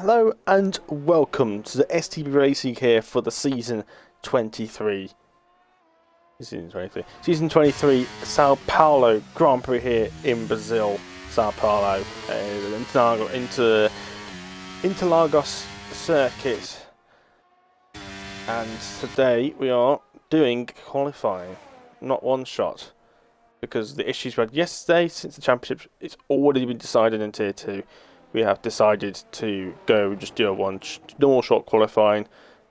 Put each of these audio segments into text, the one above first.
Hello and welcome to the STB Racing here for the Season 23. Season 23 Sao Paulo Grand Prix here in Brazil. Sao Paulo, Interlagos circuit. And today we are doing qualifying, not one shot. Because the issues we had yesterday, since the championship, it's already been decided in Tier 2. We have decided to go and just do a normal short qualifying.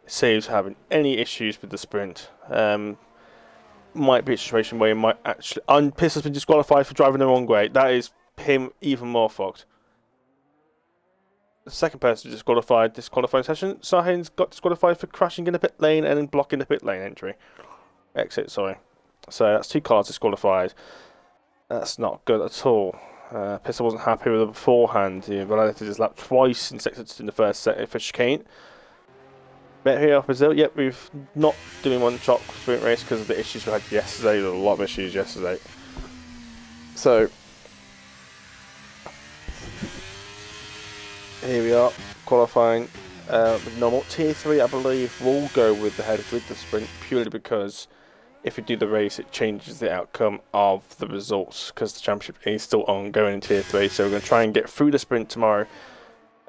It saves having any issues with the sprint. Might be a situation where you might actually. Piss has been disqualified for driving the wrong way. That is him even more fucked. The second person disqualified this qualifying session. Sahin's got disqualified for crashing in the pit lane and blocking the pit lane exit. Sorry. So that's two cars disqualified. That's not good at all. Pistol wasn't happy with it beforehand. He validated his lap twice in the first set for chicane. Met here off Brazil. Yep, we've not doing one shot sprint race because of the issues we had yesterday. There were a lot of issues yesterday. So here we are qualifying with normal Tier 3. I believe we'll go with the sprint purely because if we do the race, it changes the outcome of the results because the championship is still ongoing in Tier 3. So we're going to try and get through the sprint tomorrow,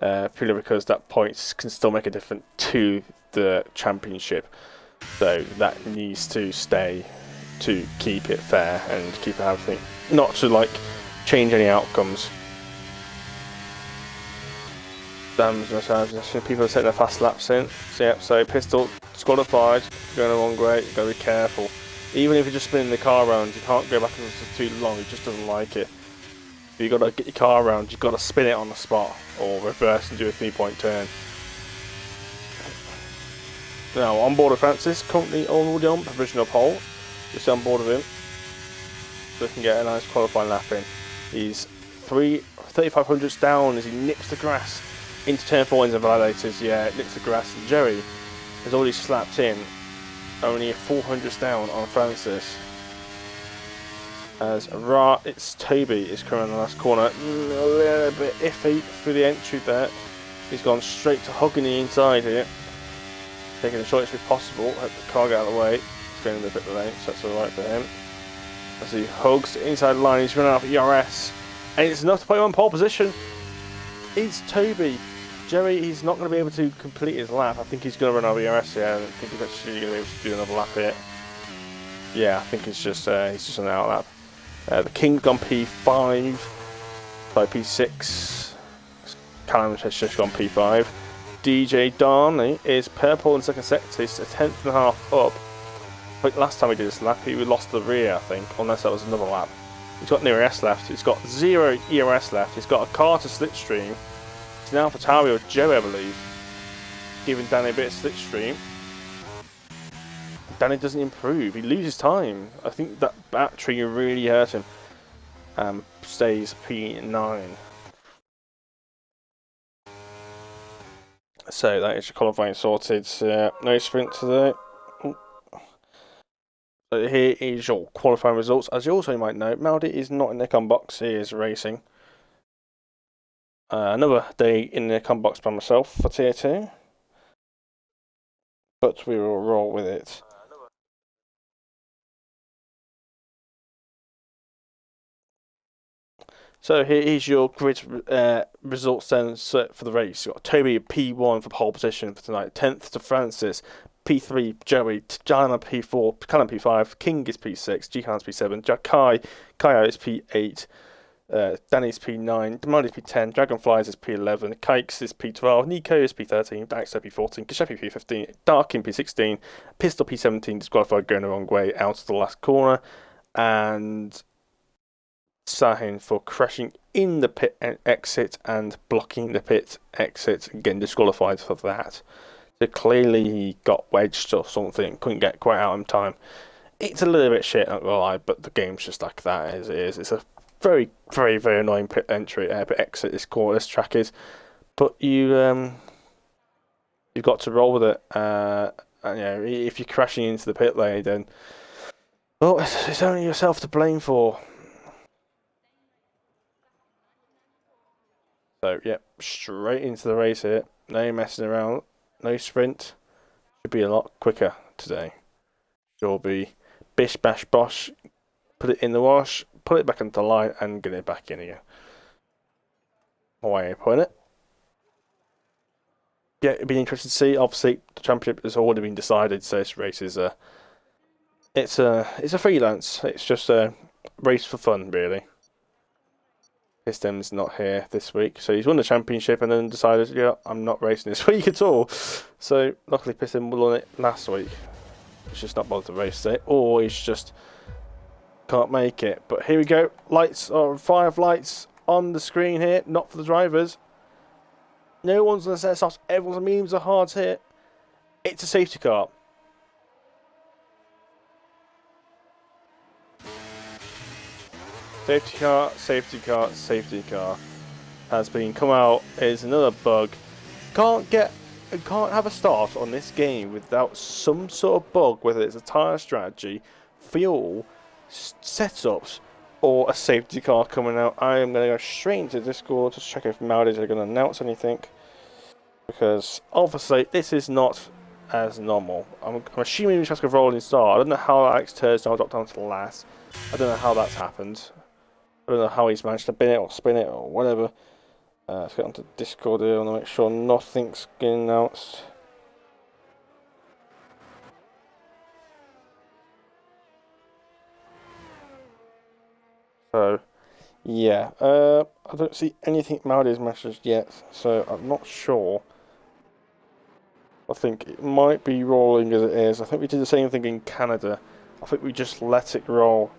purely because that points can still make a difference to the championship. So that needs to stay to keep it fair and keep everything, not to change any outcomes. People are setting their fast laps in. So Pistol disqualified, going along great, you've got to be careful. Even if you're just spinning the car around, you can't go back for too long, it just doesn't like it. You've got to get your car around, you've got to spin it on the spot, or reverse and do a 3-point turn. Now, on board of Francis, currently already on provisional pole. Just on board of him. So he can get a nice qualifying lap in. He's 3,500s down as he nips the grass into turn 4 into validators. Yeah, it nips the grass. And Jerry has already slapped in. Only 400s down on Francis. As it's Toby is coming in the last corner. A little bit iffy through the entry there. He's gone straight to hugging the inside here. Taking the shortest way possible. Hope the car get out of the way. He's going in the pit lane, so that's alright for him. As he hugs the inside line, he's running out of ERS. And it's enough to put him on pole position. It's Toby. Jerry, he's not going to be able to complete his lap. I think he's going to run out of ERS here. I don't think he's actually going to be able to do another lap here. Yeah, I think it's just he's just an out lap. The King's gone P5 by P6. Callum has just gone P5. DJ Darnley is purple in second sector. He's a tenth and a half up. Like last time we did this lap, he lost the rear, I think, unless that was another lap. He's got no ERS left. He's got 0 ERS left. He's got a car to slipstream. It's now for Tario with Joe, I believe, giving Danny a bit of slipstream. Danny doesn't improve. He loses time. I think that battery really hurt him. Stays P9. So that is your qualifying sorted. No sprint today. So here is your qualifying results. As you also might know, Maldi is not in the com box. He is racing. Another day in the com box by myself for Tier 2. But we will roll with it. So here is your grid results then for the race. You've got Toby P1 for pole position for tonight. 10th to Francis. P3 Joey. Jana P4. Callum P5. King is P6. Jihan's P7. Kaya is P8. Danny's P9. Damodi's P10. Dragonflies is P11. Kikes is P12. Nico is P13. Daxter P14. Kashepi P15. Darkin P16. Pistol P17 disqualified going the wrong way out of the last corner. And Sahin for crashing in the pit exit and blocking the pit exit, again disqualified for that. So clearly he got wedged or something, couldn't get quite out in time. It's a little bit shit, not gonna lie, but the game's just like that as it is. It's a very, very, very annoying pit entry, pit exit this track is. But you've got to roll with it. And, if you're crashing into the pit lane, then well, it's only yourself to blame for. So, yep, straight into the race here. No messing around, no sprint. Should be a lot quicker today. You'll be bish bash bosh, put it in the wash, put it back into the line, and get it back in again. Way of putting it. Yeah, it'd be interesting to see. Obviously, the championship has already been decided, so this race is it's a freelance. It's just a race for fun, really. Piston's not here this week, so he's won the championship and then decided, yeah, I'm not racing this week at all. So luckily, Piston won it last week. He's just not bothered to race it, or he's just can't make it. But here we go. Lights are 5 lights on the screen here, not for the drivers. No one's going to set us off. Everyone's mediums are hard hit. It's a safety car. Safety car, safety car, safety car has been come out. Is another bug. Can't have a start on this game without some sort of bug, whether it's a tyre strategy, fuel, setups, or a safety car coming out. I am going to go straight into Discord to check if Maldives are going to announce anything, because obviously this is not as normal. I'm assuming we just have a rolling start. I don't know how Alex Turns now dropped down to last. I don't know how that's happened. I don't know how he's managed to bin it or spin it or whatever. Let's get onto Discord here. I want to make sure nothing's getting announced. So, yeah. I don't see anything Maldi's messaged yet, so I'm not sure. I think it might be rolling as it is. I think we did the same thing in Canada. I think we just let it roll.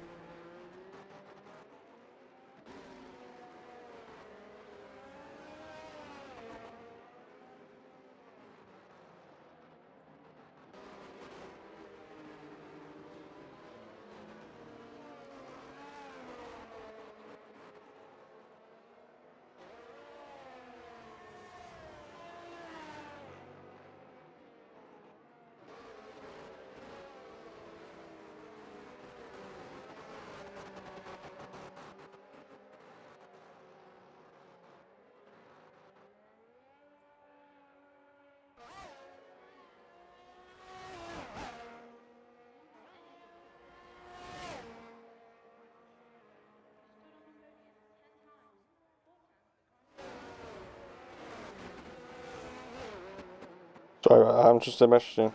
Sorry, I'm just messaging.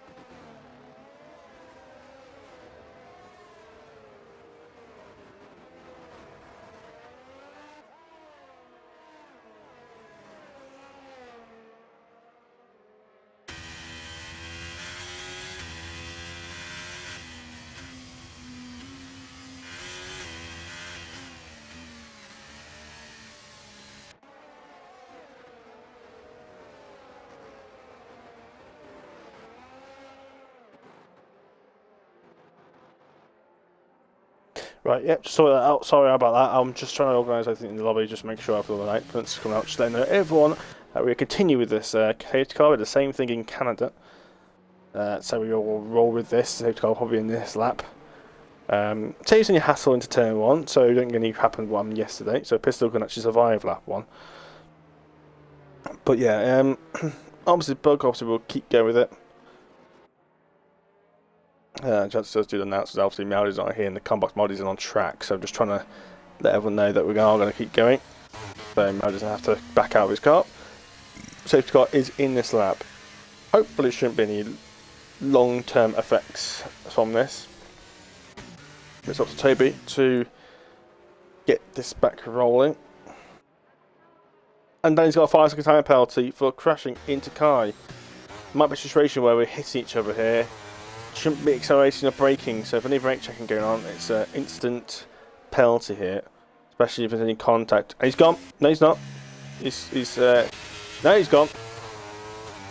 Right, yep, just sort that out. Sorry about that. I'm just trying to organise everything in the lobby, just make sure I've got the right points coming out. Just letting know everyone that we continue with this safety car. We did the same thing in Canada. So we will roll with this safety car probably in this lap. Saves any hassle into turn 1, so you don't get any happened one yesterday. So Pistol can actually survive lap 1. But yeah, obviously bug, obviously we'll keep going with it. Just does do the announcements. Obviously, Maldi's not here, and the Combox mod isn't on track. So I'm just trying to let everyone know that we are going to keep going. So Maldi doesn't have to back out of his car. Safety car is in this lap. Hopefully, it shouldn't be any long-term effects from this. It's up to Toby to get this back rolling. And then he's got a 5-second time penalty for crashing into Kai. Might be a situation where we're hitting each other here. Shouldn't be acceleration or braking, so if any brake checking going on, it's an instant penalty here, especially if there's any contact. And he's gone. No, he's not. No, he's gone.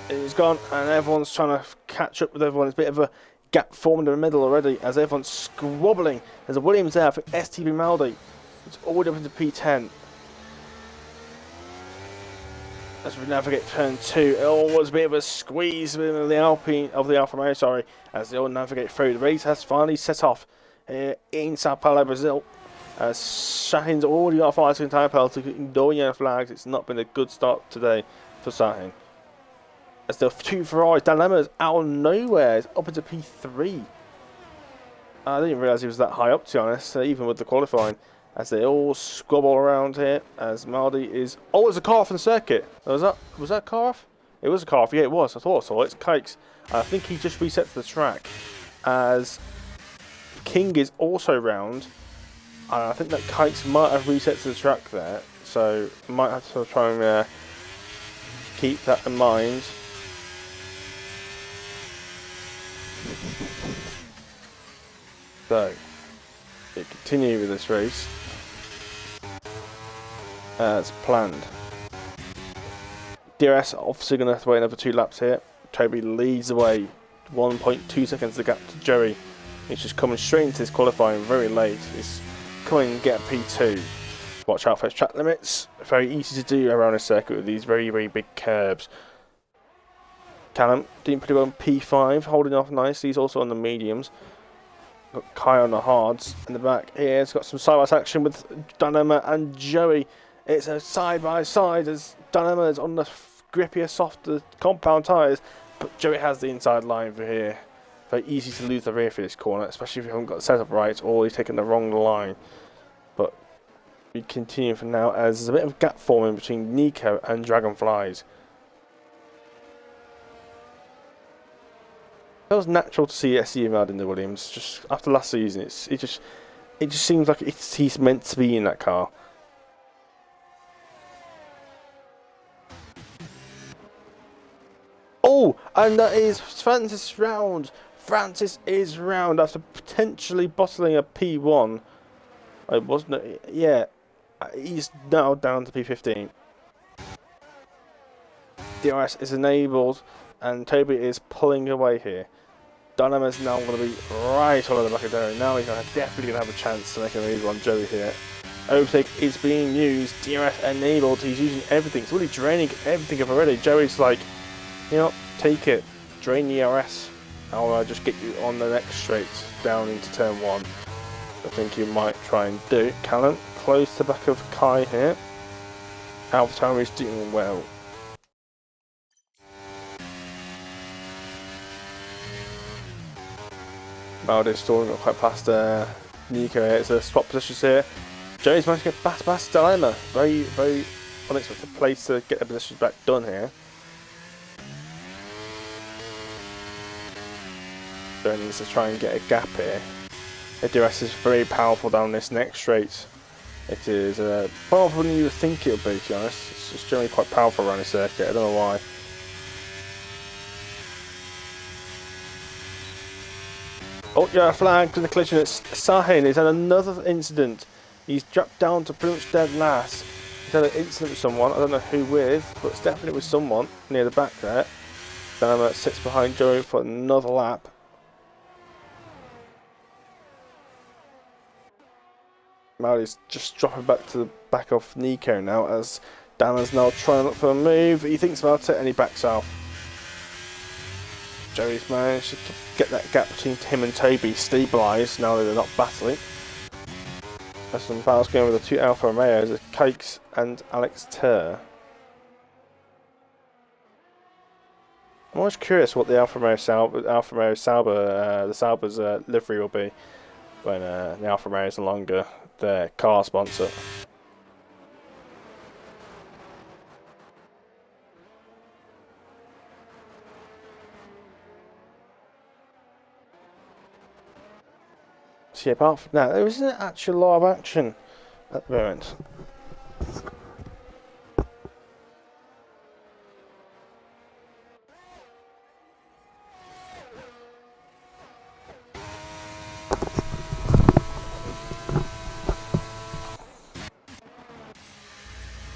He's gone, and everyone's trying to catch up with everyone. There's a bit of a gap formed in the middle already as everyone's squabbling. There's a Williams there for STB Maldi. It's all the way up into P10. As we navigate turn 2, it was a bit of a squeeze within the Alpine of the Alfa Romeo, sorry, as they all navigate through. The race has finally set off here in Sao Paulo, Brazil. Shahin's already got a 5-second time penalty, ignoring yellow flags. It's not been a good start today for Shahin. As the two Ferraris, Dilemma's out of nowhere. It's up into P3. I didn't realise he was that high up, to be honest, even with the qualifying. As they all squabble around here, as Maldi is... Oh, there's a car off in the circuit. Was that a car off? It was a car off. Yeah, it was. I thought I saw it. It's Kikes. I think he just resets the track. As King is also round. And I think that Kikes might have reset to the track there. So, might have to try and keep that in mind. So, we continue with this race as planned. DRS obviously going to have to wait another 2 laps here. Toby leads the way, 1.2 seconds the gap to Joey. He's just coming straight into this qualifying very late. He's coming and get P2. Watch out for his track limits. Very easy to do around a circuit with these very, very big curbs. Callum doing pretty well on P5, holding off nicely. He's also on the mediums. Got Kai on the hards in the back here. It's got some side-by-side action with Dilemma and Joey. It's a side-by-side as Dilemma is on the grippier, softer compound tyres, but Joey has the inside line for here. Very easy to lose the rear for this corner, especially if you haven't got the setup right or you're taking the wrong line. But we continue for now as there's a bit of gap forming between Nico and Dragonflies. It was natural to see STB in the Williams. Just after last season, it just seems like he's meant to be in that car. Oh, and that is Francis round. Francis is round after potentially bottling a P1. It wasn't. Yeah, he's now down to P15. DRS is enabled, and Toby is pulling away here. Dynama's now going to be right on the back of Derry. Now he's definitely going to have a chance to make a move on Joey here. Overtake is being used. DRS enabled. He's using everything. It's really draining everything up already. Joey's like, you know, take it. Drain the RS. I'll just get you on the next straight down into turn 1. I think you might try and do. Callum, close to the back of Kai here. AlphaTauri is doing well. Maldi's stalling up quite past Nico here. It's a swap positions here. Joey's managed to get past Dilemma. Very, very unexpected place to get the positions back done here. So he needs to try and get a gap here. The DRS is very powerful down this next straight. It is powerful than you would think it would be, to be honest. It's just generally quite powerful around the circuit. I don't know why. Oh, yeah, flag to the collision. It's Sahin. He's had another incident. He's dropped down to pretty much dead last. He's had an incident with someone. I don't know who with, but it's definitely with someone near the back there. Then sits behind Joey for another lap. Maldi's just dropping back to the back of Nico now as Dana's now trying to look for a move. He thinks about it and he backs off. Joey's managed to get that gap between him and Toby stabilised now that they're not battling. Aston Paulo's going with the 2 Alfa Romeos, Kikes and Alex Ter. I'm always curious what the Alfa Romeo Sauber, the Sauber's livery will be when the Alfa Romeo is no longer their car sponsor. See, apart from that, there isn't actually a lot of action at the moment.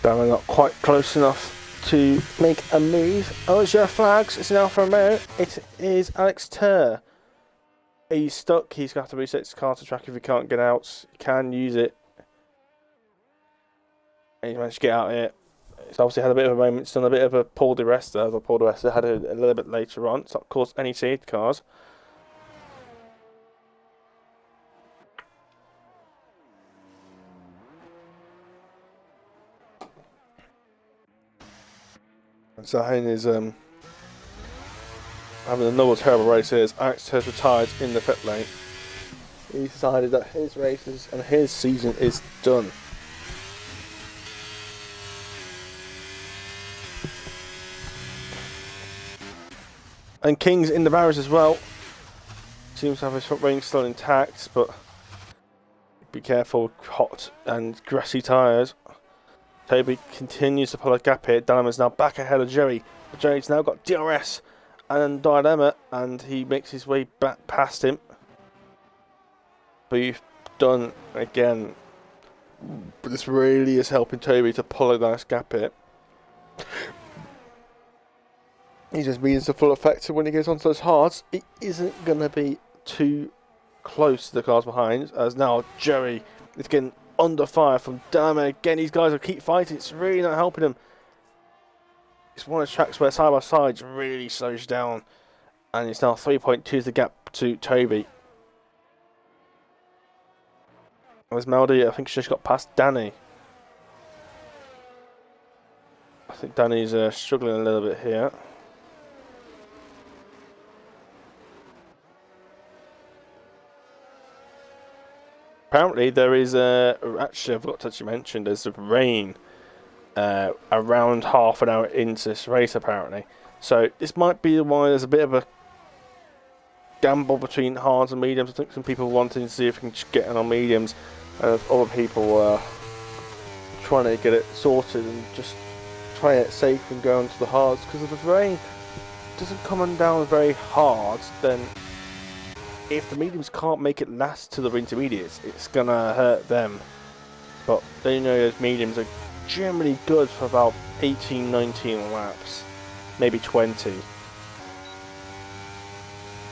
We're not quite close enough to make a move. Oh, it's your flags. It's an Alfa Romeo. It is Alex Ter. He's stuck. He's going to have to reset his car to track if he can't get out. He can use it. And he managed to get out here. He's obviously had a bit of a moment. It's done a bit of a Paul di Resta. The Paul di Resta had a little bit later on. It's not caused any seed cars. And Sahin is having another terrible race here as Axe has retired in the pit lane. He decided that his races and his season is done. And King's in the barriers as well. Seems to have his front wing still intact, but be careful with hot and grassy tyres. Toby continues to pull a gap here. Dilemma's now back ahead of Jerry. But Jerry's now got DRS and Dilemma, and he makes his way back past him. We've done again. But this really is helping Toby to pull a nice gap here. He just means the full effect when he goes onto those hards. It isn't going to be too close to the cars behind, as now Jerry is getting under fire from Dilemma. Again, these guys will keep fighting. It's really not helping him. It's one of the tracks where side by side really slows down, and it's now 3.2 is the gap to Toby. There's Melody. I think she just got past Danny. I think Danny's struggling a little bit here. Apparently there is actually I forgot to actually mention there's rain around half an hour into this race apparently. So this might be why there's a bit of a gamble between hards and mediums. I think some people wanting to see if we can just get in on mediums, and other people trying to get it sorted and just try it safe and go into the hards, because if the rain doesn't come down very hard, then if the mediums can't make it last to the intermediates, it's gonna hurt them. But they know those mediums are generally good for about 18, 19 laps, maybe 20.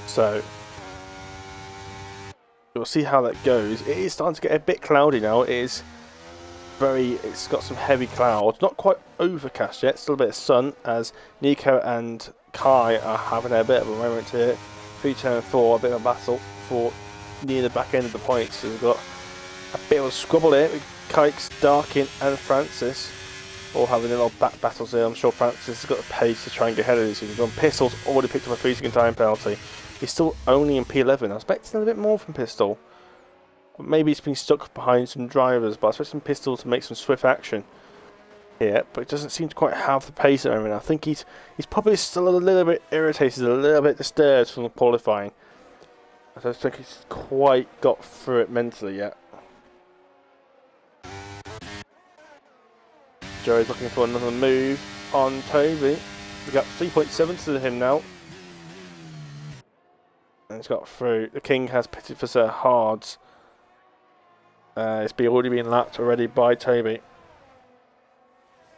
So we'll see how that goes. It is starting to get a bit cloudy now. It's got some heavy clouds, not quite overcast yet, still a bit of sun, as Nico and Kai are having a bit of a moment here. 3 turn 4, a bit of a battle for near the back end of the points. So we've got a bit of a squabble here with Kikes, Darkin and Francis all having a little battles here. I'm sure Francis has got the pace to try and get ahead of this. He's gone. Pistol's already picked up a 3-second time penalty. He's still only in P11. I was expecting a little bit more from Pistol. But maybe he's been stuck behind some drivers, but I expect some Pistol to make some swift action here, but it doesn't seem to quite have the pace at the moment. I think he's probably still a little bit irritated, a little bit disturbed from the qualifying. I don't think he's quite got through it mentally yet. Joey's looking for another move on Toby. We got 3.7 to him now. And he's got through. The King has pitted for Sir Hards. It's already been lapped already by Toby.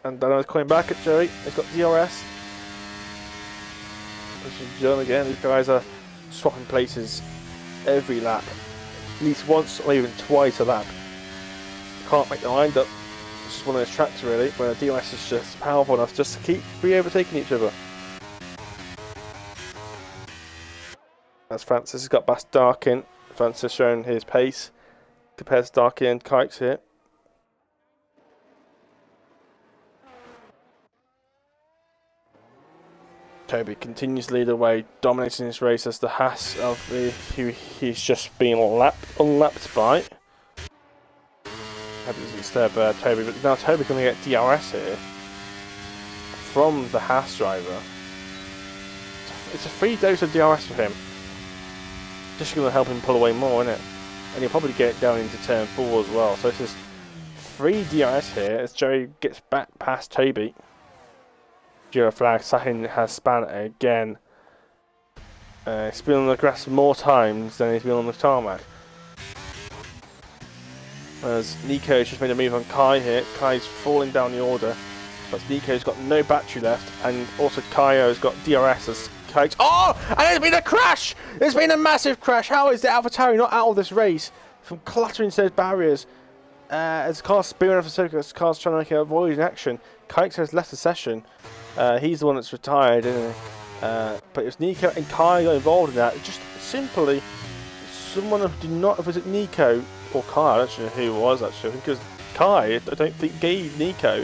And Dano's coming back at Joey. He's got DRS. This is John again. These guys are swapping places every lap. At least once or even twice a lap. Can't make the wind up. It's just one of those tracks really, where the DRS is just powerful enough just to keep overtaking each other. As Francis has got past Darkin. Francis showing his pace compared to Darkin and Kikes here. Toby continues to lead the way, dominating this race as the Haas of who he's just been unlapped by. Hope doesn't disturb Toby, but now Toby going to get DRS here from the Haas driver. It's a free dose of DRS for him. Just going to help him pull away more, isn't it? And he'll probably get it down into turn 4 as well. So this is free DRS here as Joey gets back past Toby. Giro flag. Sahin has span again. He's been on the grass more times than he's been on the tarmac. As Nico's just made a move on Kai here. Kai's falling down the order, but Nico's got no battery left, and also Kaio's got DRS as Kai's. Oh! And there's been a crash! There's been a massive crash! How is the AlphaTauri not out of this race from clattering into those barriers? As cars spearing off the circuit, cars trying to make a avoid in action. Kikes has left the session. He's the one that's retired, isn't he? But it was Nico and Kai got involved in that. Just simply, someone who did not visit Nico or Kai. I don't know who it was actually. I think it was Kai. I don't think gave Nico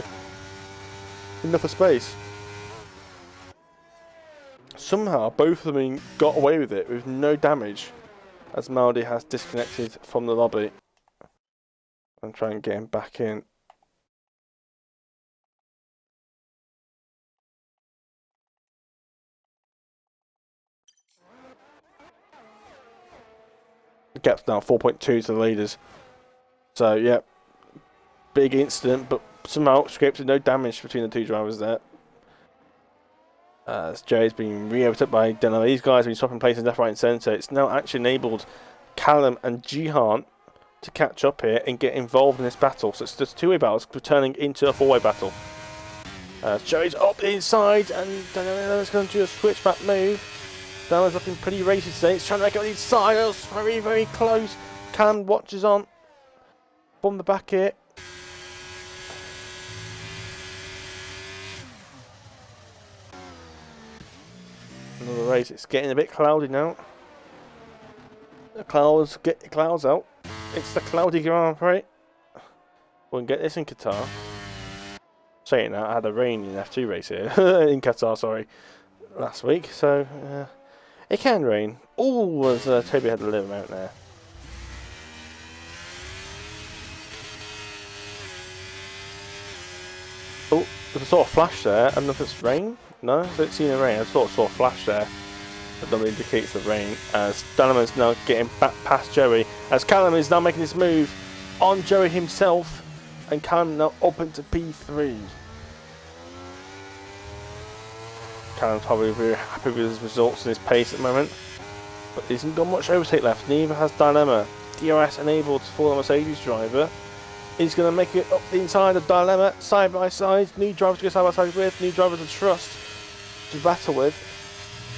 enough of space. somehow both of them got away with it with no damage, as Maldi has disconnected from the lobby. I'm trying to get him back in. The gap's now 4.2 to the leaders. So, yeah, big incident, but somehow scraped with no damage between the two drivers there. As Jerry's been re-overtaken by Denham. These guys have been swapping places left, right and centre. It's now actually enabled Callum and Jihan to catch up here and get involved in this battle. So it's just two-way battles turning into a four-way battle. Jerry's up inside and Denham's going to do a switchback move. Denham's looking pretty racy today. It's trying to make it on the inside. It was very, very close. Callum watches on from the back here. Another race. It's getting a bit cloudy now. The clouds, get the clouds out. It's the cloudy Grand Prix. We'll get this in Qatar. Saying that, I had a rain in F2 race here in Qatar, sorry, last week. So it can rain. All was Toby had a little out there. Oh, there's a sort of flash there. I don't know if it's rain. No, I don't see any rain. I saw a flash there. That normally indicates the rain. As Dynamo now getting back past Joey. As Callum is now making this move on Joey himself. And Callum now up into P3. Callum's probably very happy with his results and his pace at the moment. But he hasn't got much overtake left. Neither has Dilemma. DRS enabled for the Mercedes driver. He's going to make it up the inside of Dilemma, side by side. New drivers to go side by side with, new drivers to trust, to battle with.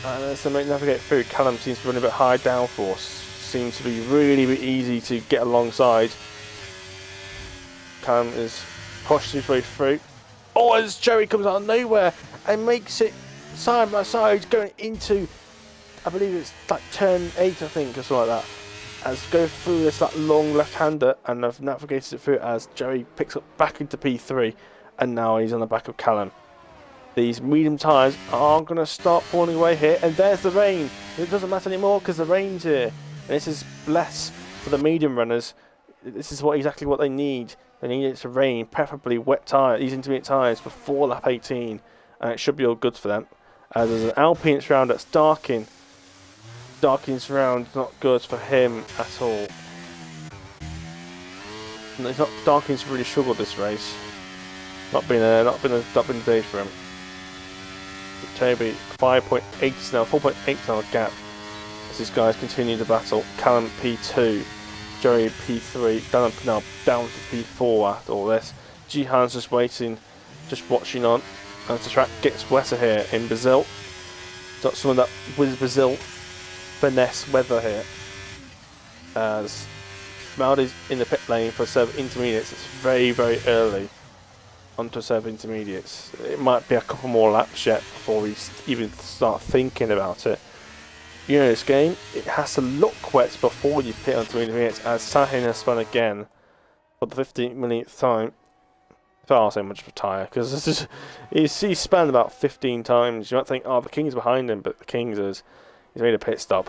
And as they navigate through, Callum seems to run a bit high downforce. Seems to be really easy to get alongside. Callum is pushing his way through. Oh, as Joey comes out of nowhere and makes it side by side, going into, I believe it's like turn 8, I think, or something like that. As go through this long left-hander, and I've navigated it through as Joey picks up back into P3, and now he's on the back of Callum. These medium tyres are going to start falling away here, and there's the rain. It doesn't matter anymore because the rain's here, and this is bless for the medium runners. This is exactly what they need. They need it to rain, preferably wet tyres, these intermediate tyres before lap 18, and it should be all good for them. As there's an Alpine surround that's darking. Darking surround not good for him at all. No, it's not. Darking's really struggled this race. Not been a day for him. Toby 5.8 now, 4.8 now gap. As these guys continue to battle. Callum P2, Joey P3, now down to P4 after all this. Jihan's just waiting, just watching on as the track gets wetter here in Brazil. Got some of that with Brazil finesse weather here. As Maldi's in the pit lane for serve intermediates. It's very early onto serve intermediates. It might be a couple more laps yet before we even start thinking about it. You know, this game, it has to look wet before you pit onto intermediates, as Sahin has spun again for the 15th millionth time. I'll say much of a tyre, because he's spun about 15 times. You might think, oh, the King's behind him, but the King's he's made a pit stop.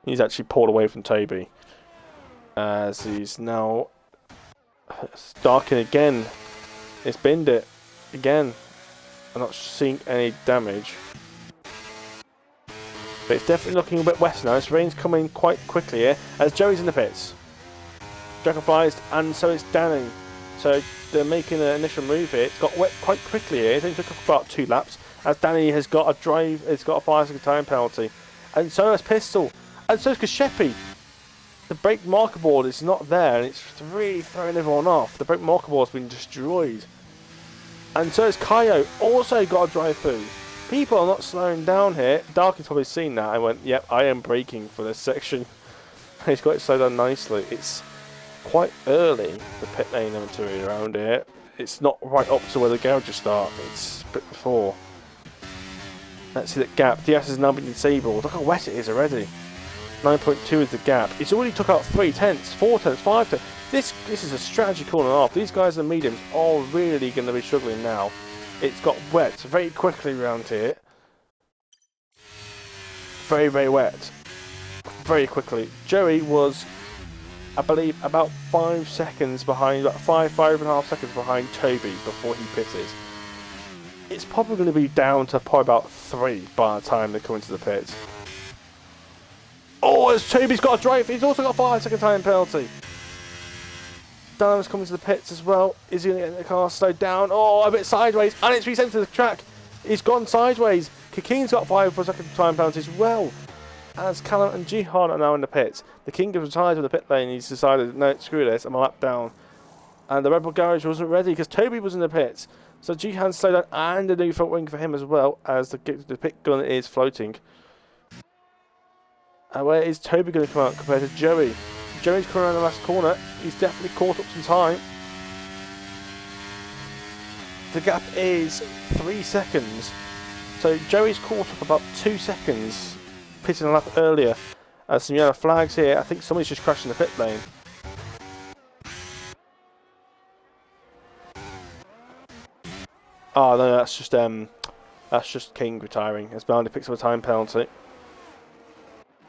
He's actually pulled away from Toby. As he's now darking again. It's binned it again. I'm not seeing any damage. But it's definitely looking a bit wetter now. This rain's coming quite quickly here. As Joey's in the pits. Dragonflies, and so is Danny. So they're making an initial move here. It's got wet quite quickly here. It only took about 2 laps. As Danny has got a 5-second time penalty. And so has Pistol. And so is Kashepi. The brake marker board is not there, and it's really throwing everyone off. The brake marker board's been destroyed. And so has Kaio, also got a drive through. People are not slowing down here. Darky's probably seen that and went, yep, I am braking for this section. He's got it slowed down nicely. It's quite early, the pit lane inventory around here. It's not right up to where the garages start. It's a bit before. Let's see that gap. DS has now been disabled. Look how wet it is already. 9.2 is the gap. It's already took out 3 tenths, 4 tenths, 5 tenths. This is a strategy corner off. These guys in the mediums are really going to be struggling now. It's got wet very quickly around here. Very, very wet. Very quickly. Joey was, I believe, about 5 seconds behind, about 5.5 seconds behind Toby before he pitted. It's probably going to be down to probably about 3 by the time they come into the pit. Oh, as Toby's got a drive, he's also got a 5-second time penalty. Dynam's coming to the pits as well. Is he going to get the car slowed down? Oh, a bit sideways, and it's resent to the track. He's gone sideways. Kikin's got 5-second time penalty as well. As Callum and Jihan are now in the pits. The King has retired to the pit lane. He's decided, no, screw this, I'm a lap down. And the Red Bull garage wasn't ready because Toby was in the pits. So Jihan slowed down, and a new front wing for him as well, as the pit gun is floating. And where is Toby going to come out compared to Joey? Joey's coming around the last corner. He's definitely caught up some time. The gap is 3 seconds. So Joey's caught up about 2 seconds, pitting a lap earlier. Some yellow flags here. I think somebody's just crashed in the pit lane. Oh no, that's just King retiring. As Boundy picks up a time penalty.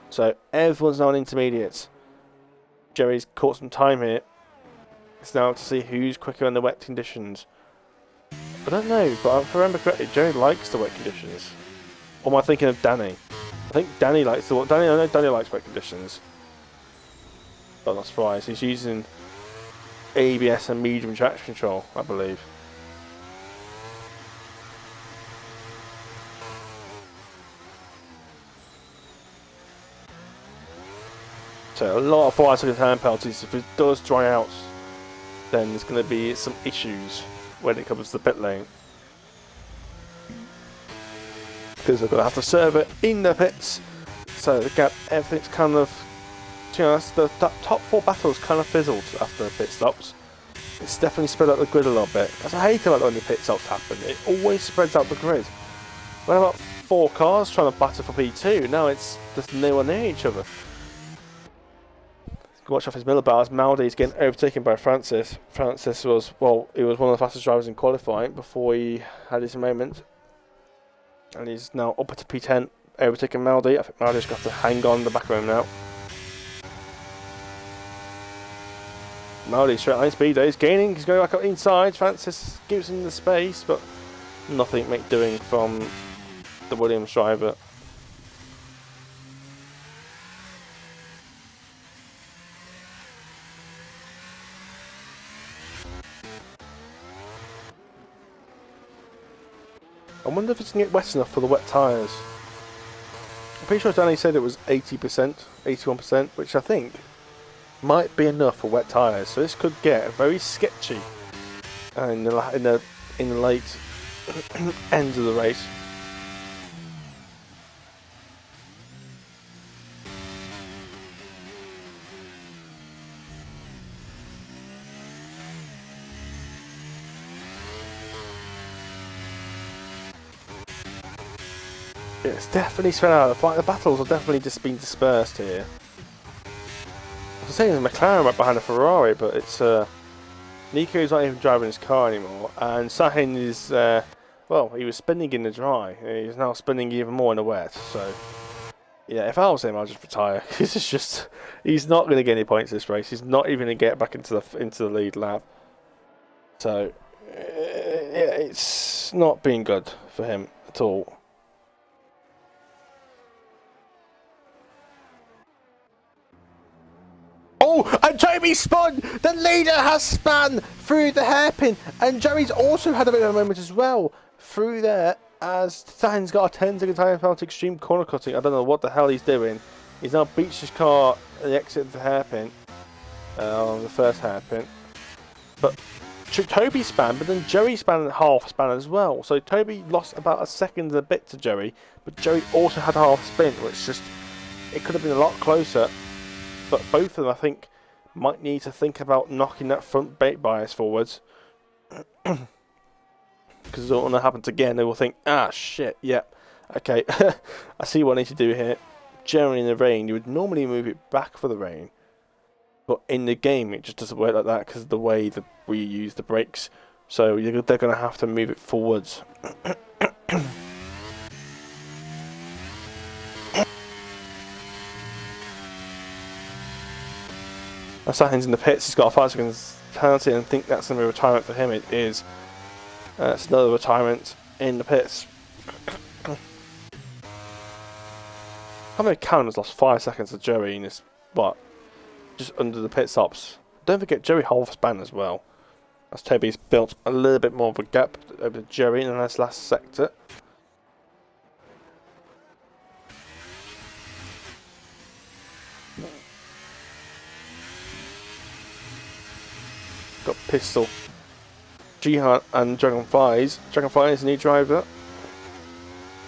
So everyone's now in intermediates. Joey's caught some time here. It's now to see who's quicker in the wet conditions. I don't know, but if I remember correctly, Joey likes the wet conditions. Or am I thinking of Danny? I think Danny likes the wet. I know Danny likes wet conditions. But I'm not surprised. He's using ABS and medium traction control, I believe. So a lot of 5-second time penalties. If it does dry out, then there's going to be some issues when it comes to the pit lane. Because they're going to have to serve it in the pits. So the gap, everything's kind of, to be honest, the top 4 battles kind of fizzled after the pit stops. It's definitely spread out the grid a little bit. As I hate about when the pit stops happen, it always spreads out the grid. When about 4 cars trying to battle for P2, now it's just nowhere near each other. Watch off his Miller bars. Maldi's getting overtaken by Francis. Francis was, well, he was one of the fastest drivers in qualifying before he had his moment. And he's now up to P10, overtaking Maldi. I think Maldi's got to hang on the back of him now. Maldi straight line speed, he's gaining, he's going back up inside. Francis gives him the space, but nothing doing from the Williams driver. I wonder if it's going to get wet enough for the wet tyres. I'm pretty sure Danny said it was 80%, 81%, which I think might be enough for wet tyres. So this could get very sketchy in the late end of the race. It's definitely spread out. The battles have definitely just been dispersed here. I was saying there's a McLaren right behind a Ferrari, but it's Nico's not even driving his car anymore, and Sahin is well, he was spinning in the dry. He's now spinning even more in the wet. So yeah, if I was him, I'd just retire. He's not going to get any points this race. He's not even going to get back into the lead lap. So yeah, it's not been good for him at all. Oh, and Toby spun! The leader has spun through the hairpin, and Joey's also had a bit of a moment as well through there, as Sahin's got a 10-second time penalty extreme corner cutting. I don't know what the hell he's doing. He's now beached his car at the exit of the hairpin, on the first hairpin. But Toby span, but then Joey span half span as well. So Toby lost about a second and a bit to Joey, but Joey also had a half spin, which just, it could have been a lot closer. But both of them, I think, might need to think about knocking that front brake bias forwards. Because it don't want to happen again. They will think, ah, shit, yep. Okay, I see what I need to do here. Generally in the rain, you would normally move it back for the rain. But in the game, it just doesn't work like that because of the way that we use the brakes. So they're going to have to move it forwards. Sahin's in the pits. He's got a 5 seconds penalty, and I think that's going to be a retirement for him. It is. It's another retirement in the pits. How many Callum's lost 5 seconds to Joey in this, but just under the pit stops. Don't forget Joey Holf's ban as well. As Toby's built a little bit more of a gap over to Joey in this last sector. Got Pistol, Jihan and Dragonflies. Dragonfly is a new driver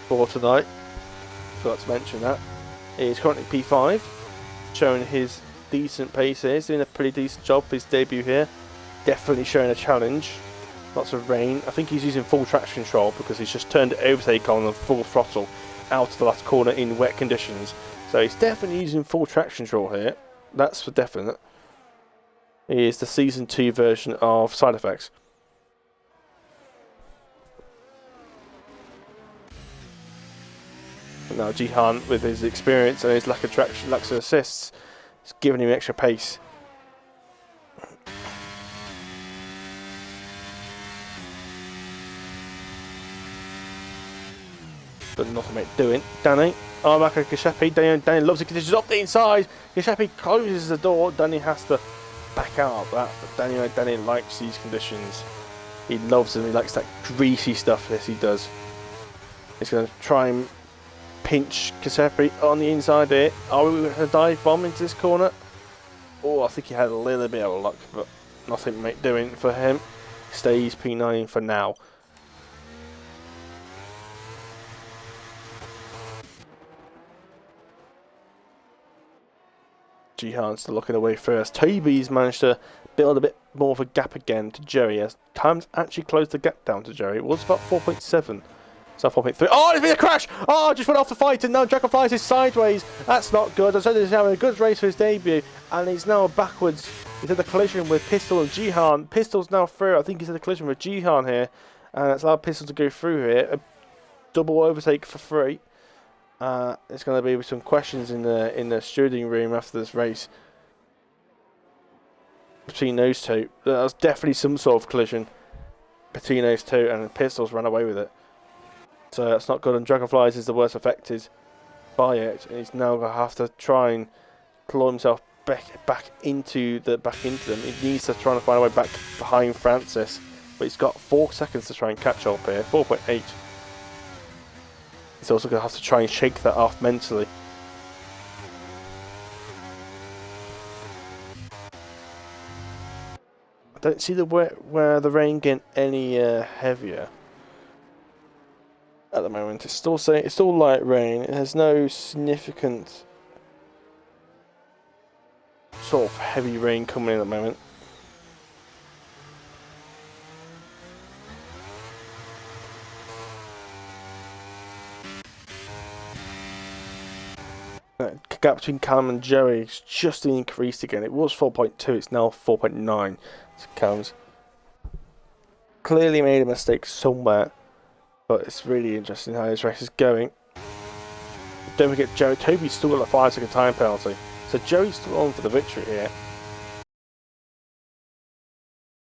for tonight. Forgot to mention that. He's currently P5, showing his decent pace here. He's doing a pretty decent job for his debut here. Definitely showing a challenge. Lots of rain. I think he's using full traction control because he's just turned overtake on the full throttle out of the last corner in wet conditions. So he's definitely using full traction control here. That's for definite. He is the Season 2 version of Side Effects. Now Jihan, with his experience and his lack of traction, lack of assists, is giving him extra pace. But nothing mate doing. Danny, Marco Giuseppe, Danny loves the conditions up the inside. Giuseppe closes the door. Danny has to back out of that. But Danny likes these conditions. He loves them. He likes that greasy stuff. Yes, he does. He's going to try and pinch Giuseppe on the inside here. Are we going to dive bomb into this corner? Oh, I think he had a little bit of luck, but nothing mate doing for him. Stays P9 for now. Jihan's still looking away first. Toby's managed to build a bit more of a gap again to Jerry as time's actually closed the gap down to Jerry. It was about 4.7. So 4.3. Oh, there's been a crash! Oh, just went off the fight and now Dragonflies is sideways. That's not good. I said he's having a good race for his debut and he's now backwards. He's had a collision with Pistol and Jihan. Pistol's now through. I think he's had a collision with Jihan here. And it's allowed Pistol to go through here. A double overtake for free. There's going to be some questions in the stewarding room after this race between those two. There was definitely some sort of collision between those two, and Pistols ran away with it. So that's not good. And Dragonflies is the worst affected by it. And he's now going to have to try and claw himself back into them. He needs to try and find a way back behind Francis, but he's got 4 seconds to try and catch up here. 4.8. He's also going to have to try and shake that off mentally. I don't see where the rain getting any heavier at the moment. It's still light rain. It has no significant sort of heavy rain coming in at the moment. Gap between Callum and Joey is just increased again. It was 4.2, it's now 4.9. So Callum's clearly made a mistake somewhere, but it's really interesting how this race is going. Don't forget, Toby's still got a 5 second time penalty, so Joey's still on for the victory here.